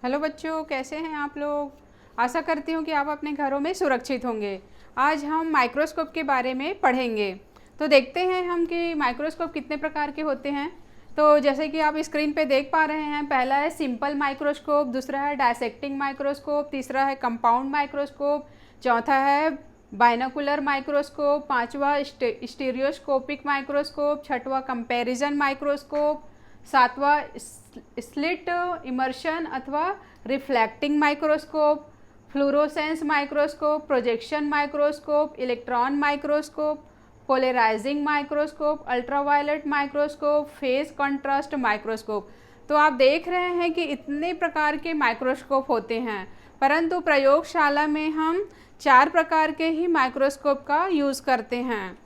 Hello बच्चों, कैसे हैं आप लोग। आशा करती हूँ कि आप अपने घरों में सुरक्षित होंगे। आज हम माइक्रोस्कोप के बारे में पढ़ेंगे। तो देखते हैं हम कि माइक्रोस्कोप कितने प्रकार के होते हैं। तो जैसे कि आप स्क्रीन पे देख पा रहे हैं, पहला है सिंपल माइक्रोस्कोप, दूसरा है डायसेक्टिंग माइक्रोस्कोप, तीसरा है कंपाउंड माइक्रोस्कोप, चौथा है बाइनोकुलर माइक्रोस्कोप, पांचवा स्टीरियोस्कोपिक माइक्रोस्कोप, छठवा कंपैरिजन माइक्रोस्कोप, सातवां स्लिट इमर्शन अथवा reflecting microscope, fluorescence microscope, projection microscope, electron microscope, polarizing microscope, ultraviolet microscope, phase contrast microscope. तो आप देख रहे हैं कि इतने प्रकार के माइक्रोस्कोप होते हैं, परंतु प्रयोगशाला में हम 4 प्रकार के ही माइक्रोस्कोप का यूज़ करते हैं।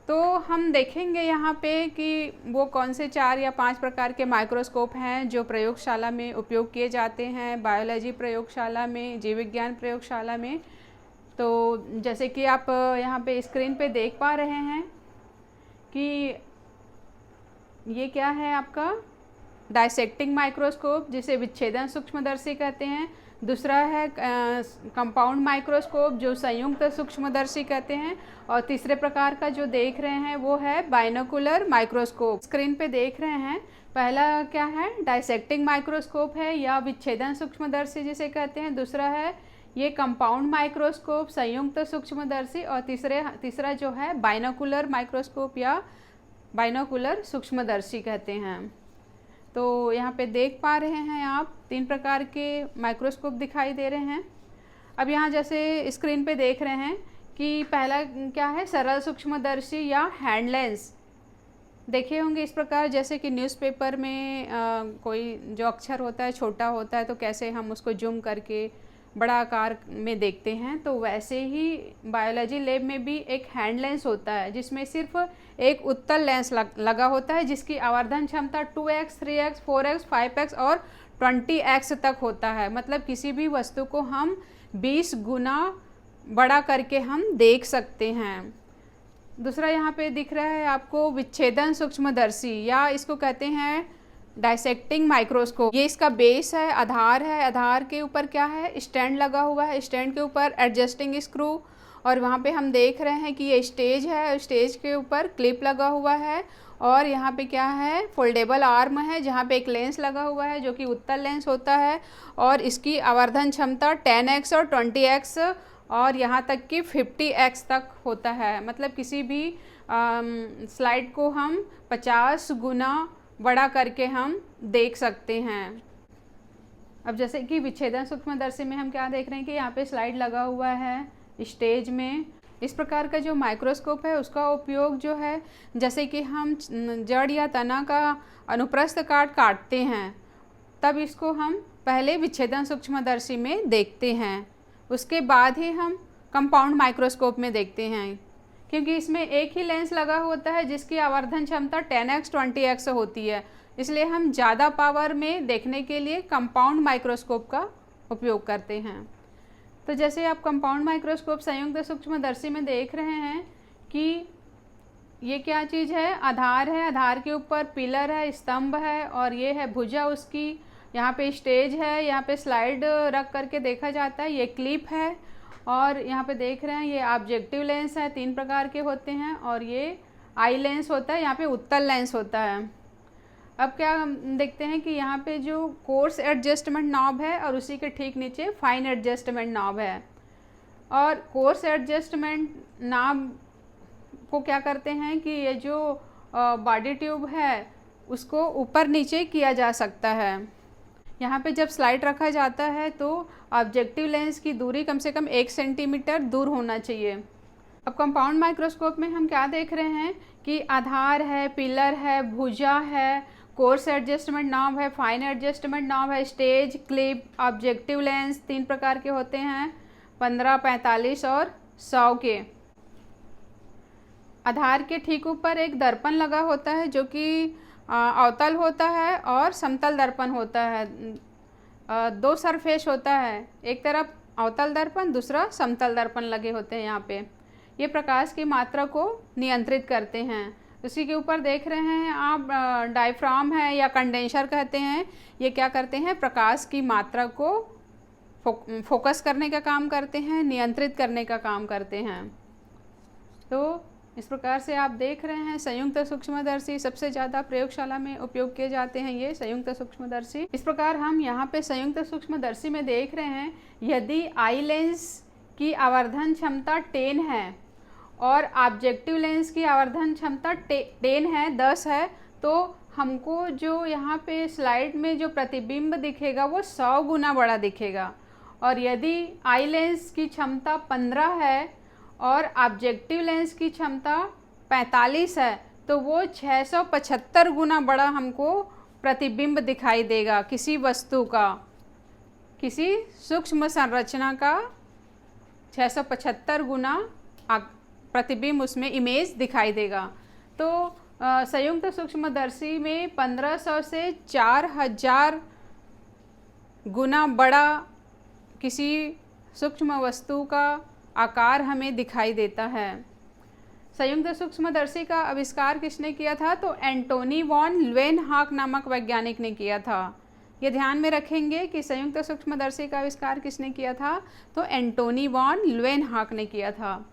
तो हम देखेंगे यहाँ पे कि वो कौन से 4 या 5 प्रकार के माइक्रोस्कोप हैं जो प्रयोगशाला में उपयोग किए जाते हैं, बायोलॉजी प्रयोगशाला में, जीव विज्ञान प्रयोगशाला में। तो जैसे कि आप यहाँ पे स्क्रीन पे देख पा रहे हैं कि ये क्या है आपका डायसेक्टिंग माइक्रोस्कोप, जिसे विच्छेदन सूक्ष्मदर्शी कहते हैं। दूसरा है कंपाउंड माइक्रोस्कोप, जो संयुक्त सूक्ष्मदर्शी कहते हैं। और तीसरे प्रकार का जो देख रहे हैं वो है बाइनोकुलर माइक्रोस्कोप। स्क्रीन पे देख रहे हैं, पहला क्या है डायसेक्टिंग माइक्रोस्कोप है या विच्छेदन सूक्ष्मदर्शी जिसे कहते हैं। दूसरा है ये कंपाउंड माइक्रोस्कोप, संयुक्त सूक्ष्मदर्शी। और तीसरा जो है बाइनोकुलर माइक्रोस्कोप या बाइनोकुलर सूक्ष्मदर्शी कहते हैं। तो यहाँ पे देख पा रहे हैं आप 3 प्रकार के माइक्रोस्कोप दिखाई दे रहे हैं। अब यहाँ जैसे स्क्रीन पे देख रहे हैं कि पहला क्या है सरल सूक्ष्मदर्शी या हैंड लेंस। देखे होंगे इस प्रकार, जैसे कि न्यूज़पेपर में कोई जो अक्षर होता है छोटा होता है तो कैसे हम उसको जूम करके बड़ा आकार में देखते हैं, तो वैसे ही बायोलॉजी लैब में भी एक हैंड लेंस होता है जिसमें सिर्फ एक उत्तल लेंस लगा होता है, जिसकी आवर्धन क्षमता 2x, 3x, 4x, 5x और 20x तक होता है। मतलब किसी भी वस्तु को हम 20 गुना बड़ा करके हम देख सकते हैं। दूसरा यहाँ पे दिख रहा है आपको विच्छेदन सूक्ष्मदर्शी या इसको कहते हैं डायसेक्टिंग माइक्रोस्कोप। ये इसका बेस है, आधार है। आधार के ऊपर क्या है स्टैंड लगा हुआ है, स्टैंड के ऊपर एडजस्टिंग स्क्रू। और वहाँ पे हम देख रहे हैं कि ये स्टेज है, स्टेज के ऊपर क्लिप लगा हुआ है। और यहाँ पे क्या है फोल्डेबल आर्म है जहाँ पे एक लेंस लगा हुआ है जो कि उत्तल लेंस होता है। और इसकी आवर्धन क्षमता 10x और 20x और यहाँ तक कि 50x तक होता है। मतलब किसी भी स्लाइड को हम 50 गुना बड़ा करके हम देख सकते हैं। अब जैसे कि विच्छेदन सूक्ष्मदर्शी में हम क्या देख रहे हैं कि यहाँ पे स्लाइड लगा हुआ है स्टेज में। इस प्रकार का जो माइक्रोस्कोप है उसका उपयोग जो है, जैसे कि हम जड़ या तना का अनुप्रस्थ काटते हैं, तब इसको हम पहले विच्छेदन सूक्ष्मदर्शी में देखते हैं, उसके बाद ही हम कंपाउंड माइक्रोस्कोप में देखते हैं, क्योंकि इसमें एक ही लेंस लगा होता है जिसकी आवर्धन क्षमता 10x 20x होती है। इसलिए हम ज़्यादा पावर में देखने के लिए कंपाउंड माइक्रोस्कोप का उपयोग करते हैं। तो जैसे आप कंपाउंड माइक्रोस्कोप संयुक्त सूक्ष्मदर्शी में देख रहे हैं कि ये क्या चीज़ है, आधार है, आधार के ऊपर पिलर है, स्तंभ है और ये है भुजा उसकी। यहाँ पे स्टेज है, यहाँ पे स्लाइड रख करके देखा जाता है, ये क्लिप है। और यहाँ पे देख रहे हैं ये ऑब्जेक्टिव लेंस है, 3 प्रकार के होते हैं। और ये आई लेंस होता है, यहाँ पे उत्तल लेंस होता है। अब क्या हम देखते हैं कि यहाँ पे जो कोर्स एडजस्टमेंट नॉब है और उसी के ठीक नीचे फाइन एडजस्टमेंट नॉब है। और कोर्स एडजस्टमेंट नॉब को क्या करते हैं कि ये जो बॉडी ट्यूब है उसको ऊपर नीचे किया जा सकता है। यहाँ पे जब स्लाइड रखा जाता है तो ऑब्जेक्टिव लेंस की दूरी कम से कम 1 सेंटीमीटर दूर होना चाहिए। अब कंपाउंड माइक्रोस्कोप में हम क्या देख रहे हैं कि आधार है, पिलर है, भुजा है, कोर्स एडजस्टमेंट नॉब है, फाइन एडजस्टमेंट नॉब है, स्टेज, क्लिप, ऑब्जेक्टिव लेंस 3 प्रकार के होते हैं, 15, 45 और 100 के। आधार के ठीक ऊपर एक दर्पण लगा होता है जो कि अवतल होता है और समतल दर्पण होता है। 2 सरफेस होता है, एक तरफ अवतल दर्पण, दूसरा समतल दर्पण लगे होते हैं। यहाँ पे ये प्रकाश की मात्रा को नियंत्रित करते हैं। उसी के ऊपर देख रहे हैं आप डायफ्राम है या कंडेंसर कहते हैं। ये क्या करते हैं, प्रकाश की मात्रा को फोकस करने का काम करते हैं, नियंत्रित करने का काम करते हैं। तो इस प्रकार से आप देख रहे हैं संयुक्त सूक्ष्मदर्शी सबसे ज़्यादा प्रयोगशाला में उपयोग किए जाते हैं, ये संयुक्त सूक्ष्मदर्शी। इस प्रकार हम यहाँ पे संयुक्त सूक्ष्मदर्शी में देख रहे हैं, यदि आई लेंस की आवर्धन क्षमता 10 है और ऑब्जेक्टिव लेंस की आवर्धन क्षमता 10 है, 10 है, तो हमको जो यहाँ पे स्लाइड में जो प्रतिबिंब दिखेगा वो 100 गुना बड़ा दिखेगा। और यदि आई लेंस की क्षमता 15 है और ऑब्जेक्टिव लेंस की क्षमता 45 है, तो वो 675 गुना बड़ा हमको प्रतिबिंब दिखाई देगा किसी वस्तु का, किसी सूक्ष्म संरचना का 675 गुना प्रतिबिंब उसमें इमेज दिखाई देगा। तो संयुक्त सूक्ष्मदर्शी में 1500 से 4000 गुना बड़ा किसी सूक्ष्म वस्तु का आकार हमें दिखाई देता है। संयुक्त सूक्ष्मदर्शी का आविष्कार किसने किया था, तो एंटोनी वॉन ल्यूवेनहॉक नामक वैज्ञानिक ने किया था। ये ध्यान में रखेंगे कि संयुक्त सूक्ष्मदर्शी का आविष्कार किसने किया था, तो एंटोनी वॉन ल्यूवेनहॉक ने किया था।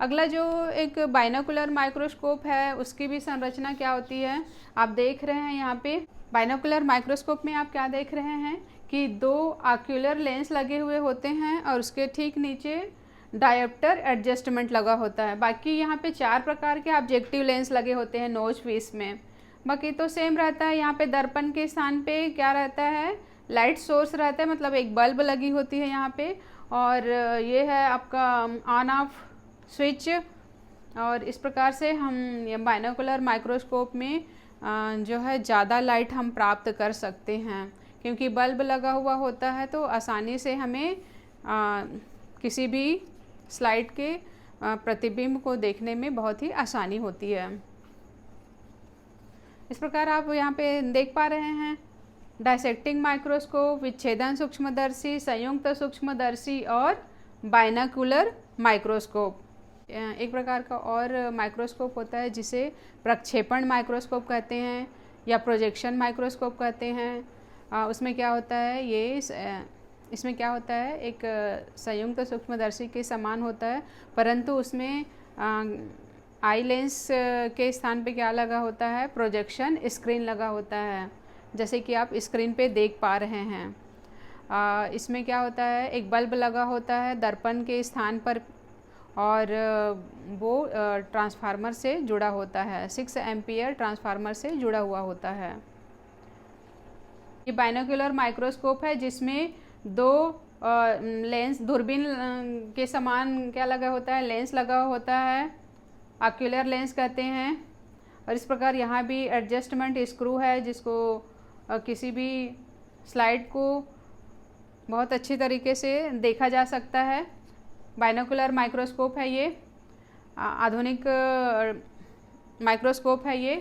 अगला जो एक बाइनोकुलर माइक्रोस्कोप है उसकी भी संरचना क्या होती है, आप देख रहे हैं यहाँ पे बाइनोकुलर माइक्रोस्कोप में आप क्या देख रहे हैं कि 2 ऑक्यूलर लेंस लगे हुए होते हैं और उसके ठीक नीचे डायोप्टर एडजस्टमेंट लगा होता है। बाकी यहाँ पे 4 प्रकार के ऑब्जेक्टिव लेंस लगे होते हैं नोज पीस में, बाकी तो सेम रहता है। यहाँ पे दर्पण के स्थान पे क्या रहता है, लाइट सोर्स रहता है, मतलब एक बल्ब लगी होती है यहाँ पे, और ये है आपका ऑन ऑफ स्विच। और इस प्रकार से हम बाइनोकुलर माइक्रोस्कोप में जो है ज़्यादा लाइट हम प्राप्त कर सकते हैं, क्योंकि बल्ब लगा हुआ होता है तो आसानी से हमें किसी भी स्लाइड के प्रतिबिंब को देखने में बहुत ही आसानी होती है। इस प्रकार आप यहाँ पे देख पा रहे हैं डायसेक्टिंग माइक्रोस्कोप, विच्छेदन सूक्ष्मदर्शी, संयुक्त सूक्ष्मदर्शी और बाइनोकुलर माइक्रोस्कोप। एक प्रकार का और माइक्रोस्कोप होता है जिसे प्रक्षेपण माइक्रोस्कोप कहते हैं या प्रोजेक्शन माइक्रोस्कोप कहते हैं। उसमें क्या होता है, इसमें क्या होता है, एक संयुक्त सूक्ष्मदर्शी के समान होता है, परंतु उसमें आई लेंस के स्थान पे क्या लगा होता है, प्रोजेक्शन स्क्रीन लगा होता है, जैसे कि आप स्क्रीन पे देख पा रहे हैं। इसमें क्या होता है, एक बल्ब लगा होता है दर्पण के स्थान पर और वो ट्रांसफार्मर से जुड़ा होता है, 6 एम्पियर ट्रांसफार्मर से जुड़ा हुआ होता है। ये बाइनोकुलर माइक्रोस्कोप है जिसमें 2 लेंस दूरबीन के समान क्या लगा होता है, लेंस लगा होता है, ऑक्यूलर लेंस कहते हैं। और इस प्रकार यहाँ भी एडजस्टमेंट स्क्रू है जिसको किसी भी स्लाइड को बहुत अच्छी तरीके से देखा जा सकता है। बाइनोकुलर माइक्रोस्कोप है ये, आधुनिक माइक्रोस्कोप है ये,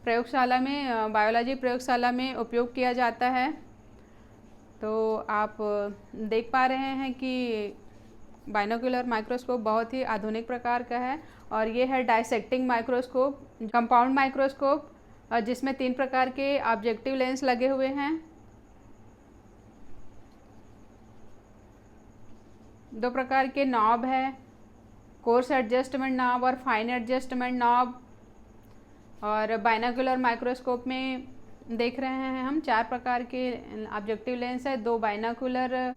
प्रयोगशाला में, बायोलॉजी प्रयोगशाला में उपयोग किया जाता है। तो आप देख पा रहे हैं कि बाइनोकुलर माइक्रोस्कोप बहुत ही आधुनिक प्रकार का है। और ये है डायसेक्टिंग माइक्रोस्कोप, कंपाउंड माइक्रोस्कोप, जिसमें 3 प्रकार के ऑब्जेक्टिव लेंस लगे हुए हैं। 2 प्रकार के नॉब है, कोर्स एडजस्टमेंट नॉब और फाइन एडजस्टमेंट नॉब। और बाइनोकुलर माइक्रोस्कोप में देख रहे हैं हम 4 प्रकार के ऑब्जेक्टिव लेंस है, 2 बाइनोकुलर।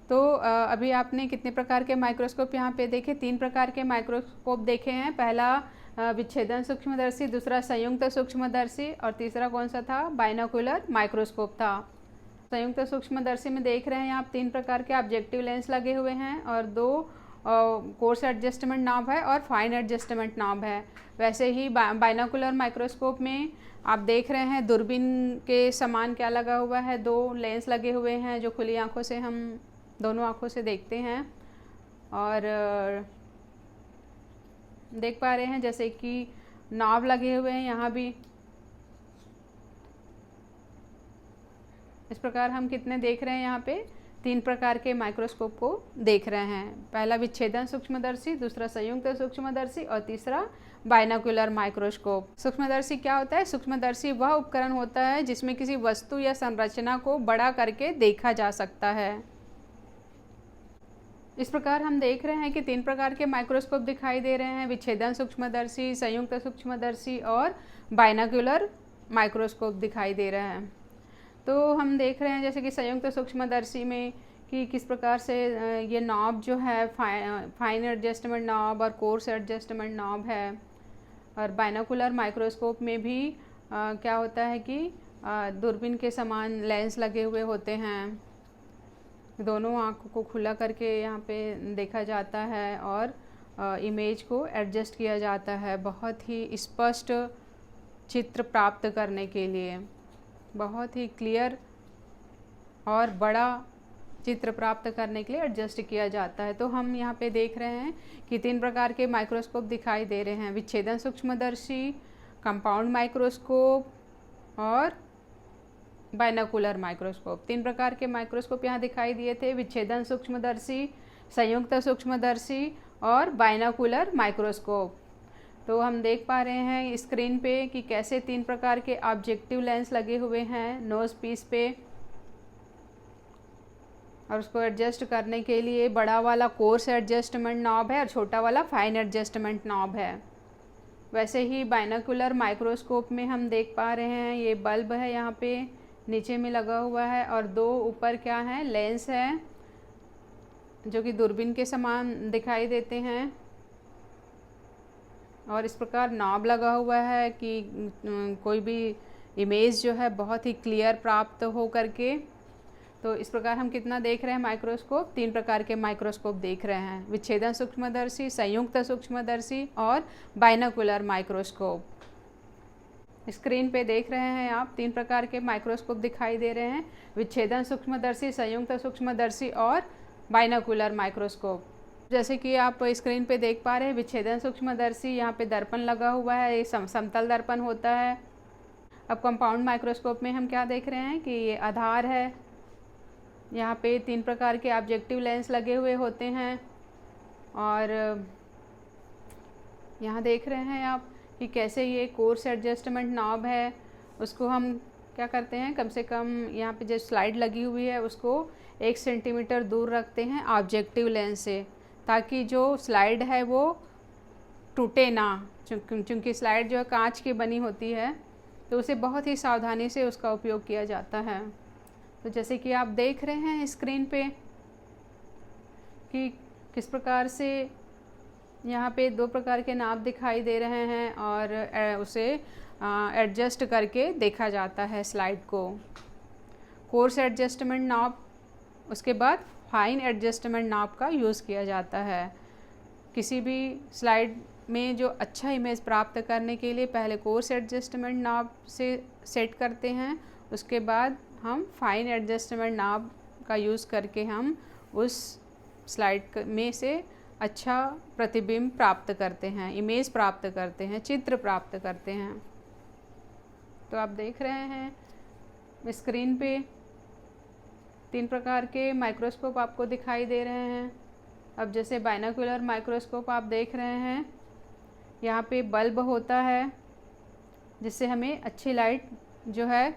तो अभी आपने कितने प्रकार के माइक्रोस्कोप यहाँ पे देखे, 3 प्रकार के माइक्रोस्कोप देखे हैं। पहला विच्छेदन सूक्ष्मदर्शी, दूसरा संयुक्त सूक्ष्मदर्शी और तीसरा कौन सा था, बाइनोकुलर माइक्रोस्कोप था। संयुक्त सूक्ष्मदर्शी में देख रहे हैं आप 3 प्रकार के ऑब्जेक्टिव लेंस लगे हुए हैं और 2 कोर्स एडजस्टमेंट नॉब है और फाइन एडजस्टमेंट नॉब है। वैसे ही बाइनोकुलर माइक्रोस्कोप में आप देख रहे हैं दूरबीन के समान क्या लगा हुआ है, 2 लेंस लगे हुए हैं जो खुली आंखों से हम दोनों आंखों से देखते हैं। और देख पा रहे हैं जैसे कि नॉब लगे हुए हैं यहाँ भी। इस प्रकार हम कितने देख रहे हैं यहाँ पे, 3 प्रकार के माइक्रोस्कोप को देख रहे हैं। पहला विच्छेदन सूक्ष्मदर्शी, दूसरा संयुक्त सूक्ष्मदर्शी और तीसरा बाइनोकुलर माइक्रोस्कोप। सूक्ष्मदर्शी क्या होता है? सूक्ष्मदर्शी वह उपकरण होता है जिसमें किसी वस्तु या संरचना को बड़ा करके देखा जा सकता है। इस प्रकार हम देख रहे हैं कि 3 प्रकार के माइक्रोस्कोप दिखाई दे रहे हैं, विच्छेदन सूक्ष्मदर्शी, संयुक्त सूक्ष्मदर्शी और बाइनोकुलर माइक्रोस्कोप दिखाई दे रहा है। तो हम देख रहे हैं जैसे कि संयुक्त सूक्ष्मदर्शी में कि किस प्रकार से ये नॉब जो है फाइन एडजस्टमेंट नॉब और कोर्स एडजस्टमेंट नॉब है। और बाइनोकुलर माइक्रोस्कोप में भी क्या होता है कि दूरबीन के समान लेंस लगे हुए होते हैं। दोनों आँखों को खुला करके यहाँ पे देखा जाता है और इमेज को एडजस्ट किया जाता है बहुत ही स्पष्ट चित्र प्राप्त करने के लिए, बहुत ही क्लियर और बड़ा चित्र प्राप्त करने के लिए एडजस्ट किया जाता है। तो हम यहाँ पे देख रहे हैं कि 3 प्रकार के माइक्रोस्कोप दिखाई दे रहे हैं, विच्छेदन सूक्ष्मदर्शी, कंपाउंड माइक्रोस्कोप और बाइनोकुलर माइक्रोस्कोप। 3 प्रकार के माइक्रोस्कोप यहाँ दिखाई दिए थे, विच्छेदन सूक्ष्मदर्शी, संयुक्त सूक्ष्मदर्शी और बाइनोकुलर माइक्रोस्कोप। तो हम देख पा रहे हैं स्क्रीन पे कि कैसे 3 प्रकार के ऑब्जेक्टिव लेंस लगे हुए हैं नोज़ पीस पे, और उसको एडजस्ट करने के लिए बड़ा वाला कोर्स एडजस्टमेंट नॉब है और छोटा वाला फाइन एडजस्टमेंट नॉब है। वैसे ही बाइनोकुलर माइक्रोस्कोप में हम देख पा रहे हैं ये बल्ब है यहाँ पे नीचे में लगा हुआ है और 2 ऊपर क्या है लेंस है जो कि दूरबीन के समान दिखाई देते हैं। और इस प्रकार नॉब लगा हुआ है कि कोई भी इमेज जो है बहुत ही क्लियर प्राप्त हो करके। तो इस प्रकार हम कितना देख रहे हैं माइक्रोस्कोप? 3 प्रकार के माइक्रोस्कोप देख रहे हैं, विच्छेदन सूक्ष्मदर्शी, संयुक्त सूक्ष्मदर्शी और बाइनोकुलर माइक्रोस्कोप। स्क्रीन पे देख रहे हैं आप 3 प्रकार के माइक्रोस्कोप दिखाई दे रहे हैं, विच्छेदन सूक्ष्मदर्शी, संयुक्त सूक्ष्मदर्शी और बाइनोकुलर माइक्रोस्कोप। जैसे कि आप स्क्रीन पे देख पा रहे हैं विच्छेदन सूक्ष्मदर्शी, यहाँ पे दर्पण लगा हुआ है, ये समतल दर्पण होता है। अब कंपाउंड माइक्रोस्कोप में हम क्या देख रहे हैं कि ये आधार है, यहाँ पे 3 प्रकार के ऑब्जेक्टिव लेंस लगे हुए होते हैं। और यहाँ देख रहे हैं आप कि कैसे ये कोर्स एडजस्टमेंट नॉब है, उसको हम क्या करते हैं कम से कम यहाँ पे जो स्लाइड लगी हुई है उसको 1 सेंटीमीटर दूर रखते हैं ऑब्जेक्टिव लेंस से, ताकि जो स्लाइड है वो टूटे ना। चूँकि स्लाइड जो है कांच की बनी होती है तो उसे बहुत ही सावधानी से उसका उपयोग किया जाता है। तो जैसे कि आप देख रहे हैं स्क्रीन पे कि किस प्रकार से यहाँ पे 2 प्रकार के नाप दिखाई दे रहे हैं और उसे एडजस्ट करके देखा जाता है स्लाइड को। कोर्स एडजस्टमेंट नॉब, उसके बाद फाइन एडजस्टमेंट नॉब का यूज़ किया जाता है। किसी भी स्लाइड में जो अच्छा इमेज प्राप्त करने के लिए पहले कोर्स एडजस्टमेंट नॉब से सेट करते हैं, उसके बाद हम फाइन एडजस्टमेंट नॉब का यूज़ करके हम उस स्लाइड में से अच्छा प्रतिबिंब प्राप्त करते हैं, इमेज प्राप्त करते हैं, चित्र प्राप्त करते हैं। तो आप देख रहे हैं स्क्रीन पे 3 प्रकार के माइक्रोस्कोप आपको दिखाई दे रहे हैं। अब जैसे बाइनोकुलर माइक्रोस्कोप आप देख रहे हैं, यहाँ पे बल्ब होता है जिससे हमें अच्छी लाइट जो है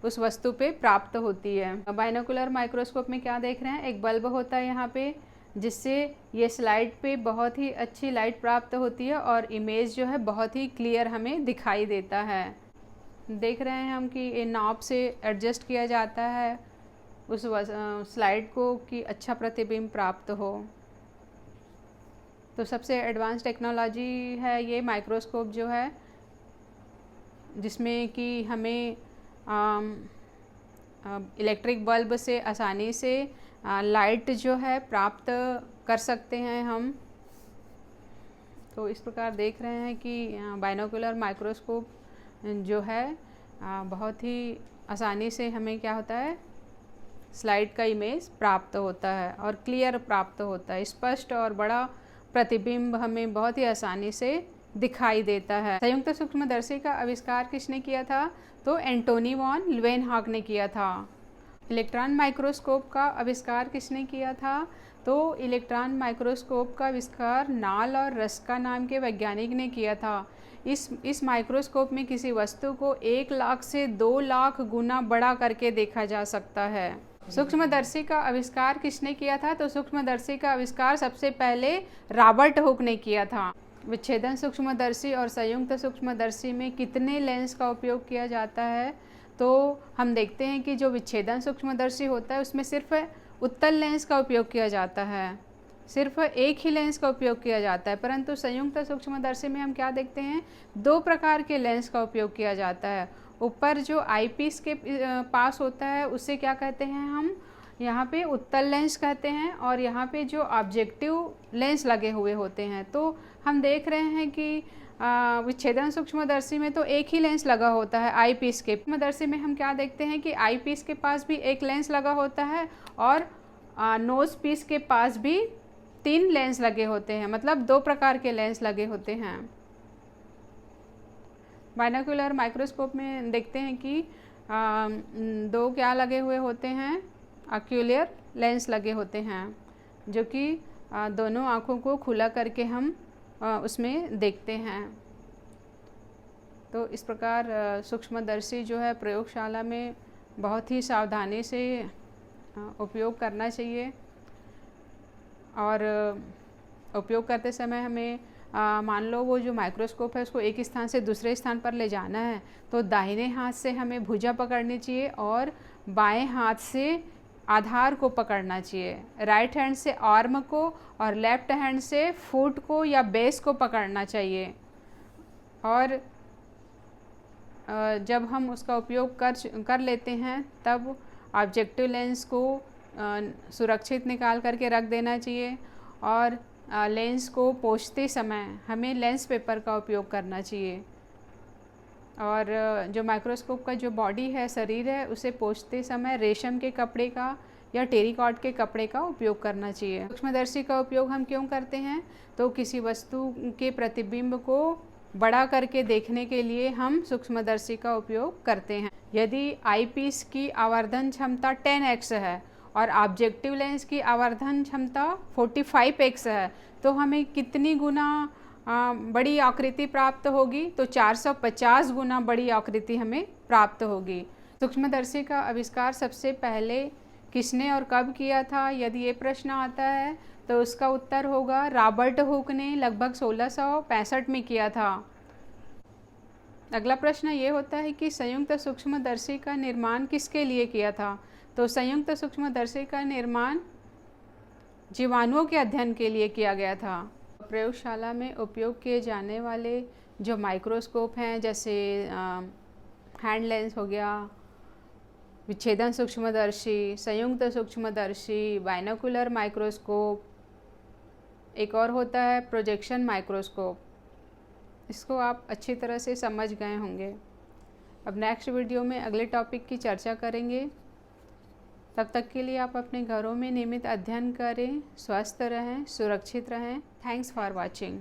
उस वस्तु पे प्राप्त होती है। बाइनोकुलर माइक्रोस्कोप में क्या देख रहे हैं, एक बल्ब होता है यहाँ पे जिससे ये स्लाइड पे बहुत ही अच्छी लाइट प्राप्त होती है और इमेज जो है बहुत ही क्लियर हमें दिखाई देता है। देख रहे हैं हम कि नॉब से एडजस्ट किया जाता है उस स्लाइड को कि अच्छा प्रतिबिंब प्राप्त हो। तो सबसे एडवांस टेक्नोलॉजी है ये माइक्रोस्कोप जो है, जिसमें कि हमें इलेक्ट्रिक बल्ब से आसानी से लाइट जो है प्राप्त कर सकते हैं हम। तो इस प्रकार देख रहे हैं कि बाइनोकुलर माइक्रोस्कोप जो है बहुत ही आसानी से हमें क्या होता है स्लाइड का इमेज प्राप्त होता है और क्लियर प्राप्त होता है, स्पष्ट और बड़ा प्रतिबिंब हमें बहुत ही आसानी से दिखाई देता है। संयुक्त सूक्ष्मदर्शी का आविष्कार किसने किया था? तो एंटोनी वॉन ल्यूवेनहॉक ने किया था। इलेक्ट्रॉन माइक्रोस्कोप का आविष्कार किसने किया था? तो इलेक्ट्रॉन माइक्रोस्कोप का आविष्कार नाल और रस्का नाम के वैज्ञानिक ने किया था। इस माइक्रोस्कोप में किसी वस्तु को 1 लाख से 2 लाख गुना बड़ा करके देखा जा सकता है। सूक्ष्मदर्शी का आविष्कार किसने किया था? तो सूक्ष्मदर्शी का आविष्कार सबसे पहले रॉबर्ट हुक ने किया था। विच्छेदन सूक्ष्मदर्शी और संयुक्त सूक्ष्मदर्शी में कितने लेंस का उपयोग किया जाता है? तो हम देखते हैं कि जो विच्छेदन सूक्ष्मदर्शी होता है उसमें सिर्फ उत्तल लेंस का उपयोग किया जाता है, सिर्फ एक ही लेंस का उपयोग किया जाता है। परंतु संयुक्त सूक्ष्मदर्शी में हम क्या देखते हैं? 2 प्रकार के लेंस का उपयोग किया जाता है। ऊपर जो आईपीस के पास होता है उसे क्या कहते हैं हम? यहाँ पे उत्तल लेंस कहते हैं, और यहाँ पे जो ऑब्जेक्टिव लेंस लगे हुए होते हैं। तो हम देख रहे हैं कि विच्छेदन सूक्ष्मदर्शी में तो एक ही लेंस लगा होता है आईपीस के। सूक्ष्मदर्शी में हम क्या देखते हैं कि आईपीस के पास भी एक लेंस लगा होता है और नोज पीस के पास भी 3 लेंस लगे होते हैं, मतलब 2 प्रकार के लेंस लगे होते हैं। बाइनोकुलर माइक्रोस्कोप में देखते हैं कि 2 क्या लगे हुए होते हैं? ऑक्यूलर लेंस लगे होते हैं, जो कि दोनों आँखों को खुला करके हम उसमें देखते हैं। तो इस प्रकार सूक्ष्मदर्शी जो है प्रयोगशाला में बहुत ही सावधानी से उपयोग करना चाहिए, और उपयोग करते समय हमें मान लो वो जो माइक्रोस्कोप है उसको एक स्थान से दूसरे स्थान पर ले जाना है, तो दाहिने हाथ से हमें भुजा पकड़नी चाहिए और बाएं हाथ से आधार को पकड़ना चाहिए। राइट हैंड से आर्म को और लेफ्ट हैंड से फुट को या बेस को पकड़ना चाहिए। और जब हम उसका उपयोग कर लेते हैं तब ऑब्जेक्टिव लेंस को सुरक्षित निकाल करके रख देना चाहिए, और लेंस को पोंछते समय हमें लेंस पेपर का उपयोग करना चाहिए। और जो माइक्रोस्कोप का जो बॉडी है, शरीर है, उसे पोंछते समय रेशम के कपड़े का या टेरिकॉट के कपड़े का उपयोग करना चाहिए। सूक्ष्मदर्शी का उपयोग हम क्यों करते हैं? तो किसी वस्तु के प्रतिबिंब को बड़ा करके देखने के लिए हम सूक्ष्मदर्शी का उपयोग करते हैं। यदि आईपीस की आवर्धन क्षमता 10x है और ऑब्जेक्टिव लेंस की आवर्धन क्षमता 45x है, तो हमें कितनी गुना बड़ी आकृति प्राप्त होगी? तो 450 गुना बड़ी आकृति हमें प्राप्त होगी। सूक्ष्मदर्शी का आविष्कार सबसे पहले किसने और कब किया था? यदि ये प्रश्न आता है तो उसका उत्तर होगा रॉबर्ट हुक ने लगभग 1665 में किया था। अगला प्रश्न ये होता है कि संयुक्त सूक्ष्मदर्शी का निर्माण किसके लिए किया था? तो संयुक्त सूक्ष्मदर्शी का निर्माण जीवाणुओं के अध्ययन के लिए किया गया था। प्रयोगशाला में उपयोग किए जाने वाले जो माइक्रोस्कोप हैं, जैसे हैंड लेंस हो गया, विच्छेदन सूक्ष्मदर्शी, संयुक्त सूक्ष्मदर्शी, बाइनोकुलर माइक्रोस्कोप, एक और होता है प्रोजेक्शन माइक्रोस्कोप। इसको आप अच्छी तरह से समझ गए होंगे। अब नेक्स्ट वीडियो में अगले टॉपिक की चर्चा करेंगे। तब तक के लिए आप अपने घरों में नियमित अध्ययन करें, स्वस्थ रहें, सुरक्षित रहें। Thanks for watching.